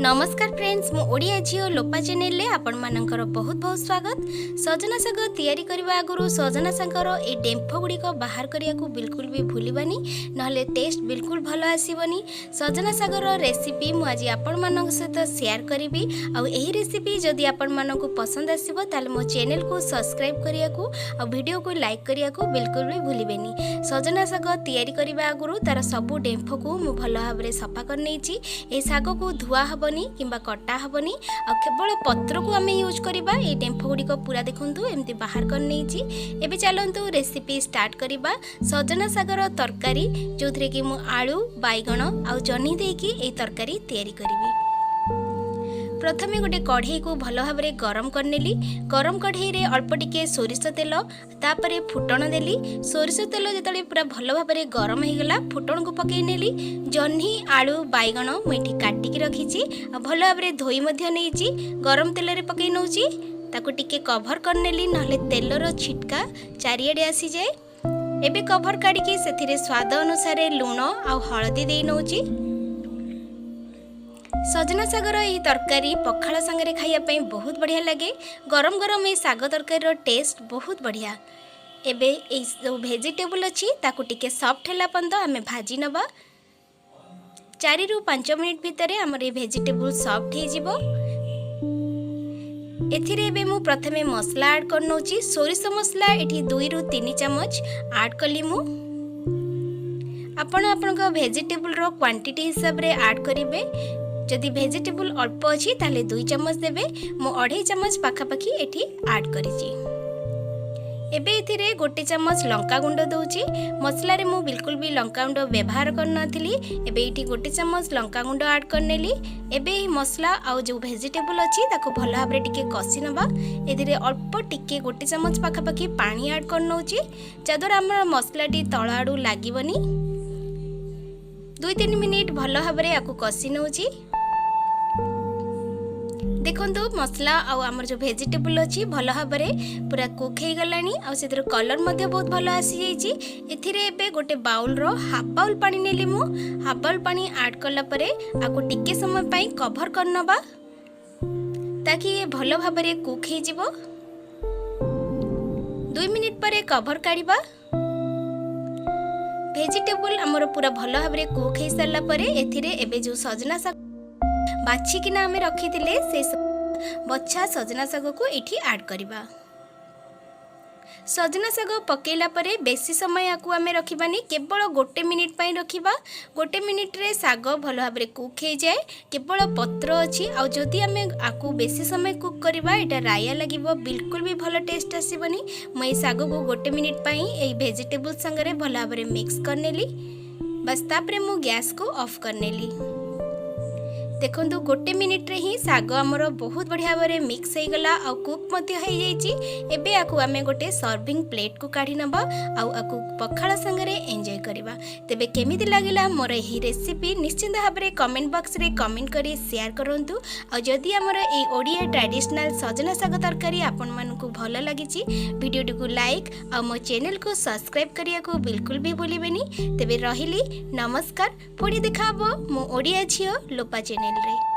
नमस्कार फ्रेंड्स, मु ओडिया झियो लोपा चैनल ले आपण मानकर बहुत बहुत स्वागत। सजना साग तैयारी करबा आगुरु सजना सागर ए डेम्फ गुडी को बाहर करिया को बिल्कुल भी भूलिबानी, नहले टेस्ट बिल्कुल भलो आसीबनी। सजना सागर रेसिपी मु आज आपण मानक सहित शेयर करिवि। आ एही रेसिपी जदि आपण मानक पसंद आसीबो ताले मो चैनल को सब्सक्राइब करिया को आ वीडियो को लाइक करिया को बिल्कुल भी भूलिबेनी। सजना साग तैयारी करबा आगुरु तार सब डेम्फ को मु भलो भाबरे सफा कर नेछि। ए साग को धुआ हबनी किंबा कटा हबनी आ केवल पत्र को आमे यूज करबा। ए डेम्फ गुडी को पूरा देखंतु एमती बाहर कर नेछि। एबे चलंतु रेसिपी स्टार्ट करबा। सजना सागर तरकारी जोथरे कि मु आलू बैगण आ जन्ही देकी ए तरकारी तैयारी करबी। प्रथमे गोटे कढ़ई को भलो भाबरे गरम करनेली। गरम कढ़ई रे अल्प टिके सोरिष तेल तापरे फुटण देली। सोरिष तेल जेतले पूरा भलो भाबरे गरम हो गला फुटण को पकई नेली। जन्ही आलू बैगण मुठी काटिकी रखीची आ भलो भाबरे धोई मध्य नेची गरम तेल रे पकई नउची। ताको टिके कवर करनेली नहले तेलर छिटका चारियाडे आसी जाए। एबे कवर काढिकी सेथिरे स्वाद अनुसार लूण आ हळदी देई नउची। सजना सागर ये तरकारी पखाल संगे खाइबा बहुत बढ़िया लगे। गरम गरम ये साग तरकारी टेस्ट बहुत बढ़िया। एबे ए जो वेजिटेबल अच्छी ताकू टिके सॉफ्ट हैला पंद आमे भाजी नबा। 4 रु 5 मिनिट भितर हमर ये वेजिटेबल सॉफ्ट हे जिवो। एथिरे एबे मु प्रथमे मसला ऐड कर नउची। सोरिष मसला एठी 2 रु 3 चम्मच ऐड कली मु। आपण वेजिटेबल रो क्वांटिटी हिसाब रे ऐड करिवे। जदि वेजिटेबल अल्प अच्छी ताले 2 चम्मच देबे। मो 2.5 चम्मच पाखापाखी एठी ऐड करिछि। एबे इथिरे 1 चम्मच लंका गुंड दउछि। मसला रे मु बिल्कुल भी लंका गुंड व्यवहार कर नथिली। एबे इठी 1 चम्मच लंका गुंड ऐड करनेली। एबे ई मसला आ जो वेजिटेबल अच्छी ताको भलो भाबरे टिके कसी नबा। एथिरे अल्प टिके 1 चम्मच पाखापाखी पानी ऐड कर नउछि जदर हमर मसलाटी तळ आडू लागिबनी। 2-3 मिनिट भलो भाबरे आकु कसी नउछि। देखो मसला आमर जो वेजिटेबल अच्छी भल भाव पूरा कुक हो गलानी आ से कलर मध्य बहुत भल आसी जाइए। एथिरे एबे गोटे बाउल रो हाफ बाउल पानी नेली मु। हाफ बाउल पानी ऐड करला परे आको टिके समय पई कवर करनबा ताकि ये भल भाव कुक हो जिवो। 2 मिनिट परे कवर काढ़िबा। वेजिटेबल आमर पूरा भल भाव कुक हो सारा परे एथिरे एबे जो सजना साग बाछिकिना आमे रखिथिले से बच्छा सजना साग को एठी ऐड करिबा। सजना साग पकेला परे बेसी समय आकु आमे रखिबानी, केवल 1 मिनिट पई रखिबा। 1 मिनिट रे साग भलो भाबरे कुक हे जाए। केवल पत्र अछि आ जदि आमे आकु बेसी समय कुक करिबा एटा राया लागिबो, बिल्कुल भी भलो टेस्ट आसीबनी। मई साग को 1 मिनिट पई ए वेजिटेबल संगे भलो भाबरे मिक्स करनेली। बस तापरे मु गैस को ऑफ करनेली। देखो 1 मिनिट रे ही साग आमर बहुत बढ़िया भाव मिक्स हो गला आ कुक मध्य हो जाइए। एबे आकु आमे गोटे सर्विंग प्लेट को काढ़ी नबा आकु पखाल संगे एंजॉय करबा। तेबे केमिति लागिला मोर एही रेसिपी निश्चित भाव में कमेंट बॉक्स रे कमेंट करी शेयर करंतु। आ जदि आमर ए ओडिया ट्रेडिशनल सजना साग तरकारी आपण मानकु भलो लागिछि वीडियो को लाइक आ मो चैनल को सब्सक्राइब करिया को बिल्कुल भी भूलिबेनी। तेबे रहिली नमस्कार। पुणी देखाबो मो ओडिया झियो लोपा चैनल रे।